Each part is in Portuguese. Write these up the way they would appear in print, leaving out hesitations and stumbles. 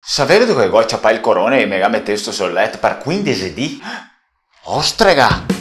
Sapete che oggi c'è il corona e mi ha messo sul letto per 15 dias? Ostrega!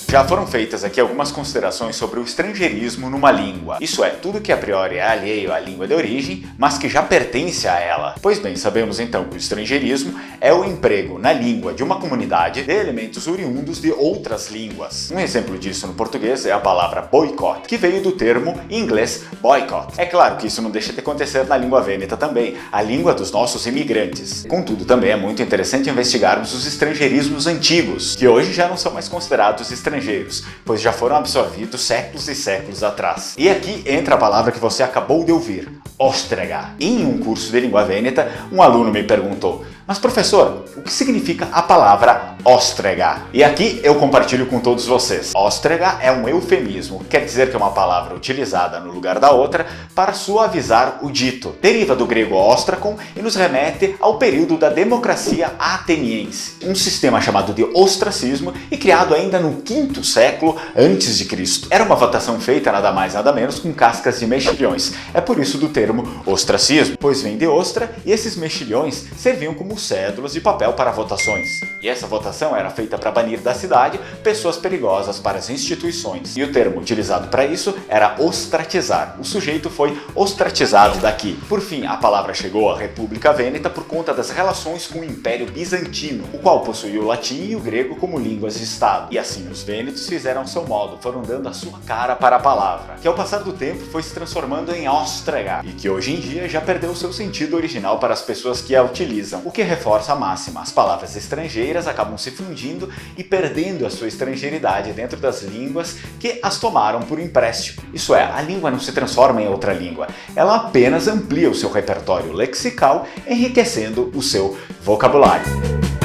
Já foram feitas aqui algumas considerações sobre o estrangeirismo numa língua, isso é, tudo que a priori é alheio à língua de origem, mas que já pertence a ela. Pois bem, sabemos então que o estrangeirismo é o emprego na língua de uma comunidade de elementos oriundos de outras línguas. Um exemplo disso no português é a palavra boycott, que veio do termo em inglês boycott. É claro que isso não deixa de acontecer na língua vêneta também, a língua dos nossos imigrantes. Contudo, também é muito interessante investigarmos os estrangeirismos antigos, que hoje já não são mais considerados estrangeiros, pois já foram absorvidos séculos e séculos atrás. E aqui entra a palavra que você acabou de ouvir, ostrega. Em um curso de língua vêneta, um aluno me perguntou: mas professor, o que significa a palavra ostrega? E aqui eu compartilho com todos vocês. Ostrega é um eufemismo, quer dizer que é uma palavra utilizada no lugar da outra para suavizar o dito. Deriva do grego ostrakon e nos remete ao período da democracia ateniense, um sistema chamado de ostracismo e criado ainda no quinto século antes de Cristo. Era uma votação feita nada mais nada menos com cascas de mexilhões. É por isso do termo ostracismo, pois vem de ostra e esses mexilhões serviam como cédulas de papel para votações. E essa votação era feita para banir da cidade pessoas perigosas para as instituições. E o termo utilizado para isso era ostratizar. O sujeito foi ostratizado daqui. Por fim, a palavra chegou à República Vêneta por conta das relações com o Império Bizantino, o qual possuía o latim e o grego como línguas de Estado. E assim os vênetos fizeram ao seu modo, foram dando a sua cara para a palavra, que ao passar do tempo foi se transformando em ostrega, e que hoje em dia já perdeu seu sentido original para as pessoas que a utilizam, o que reforça a máxima. As palavras estrangeiras acabam se fundindo e perdendo a sua estrangeiridade dentro das línguas que as tomaram por empréstimo. Isso é, a língua não se transforma em outra língua, ela apenas amplia o seu repertório lexical, enriquecendo o seu vocabulário.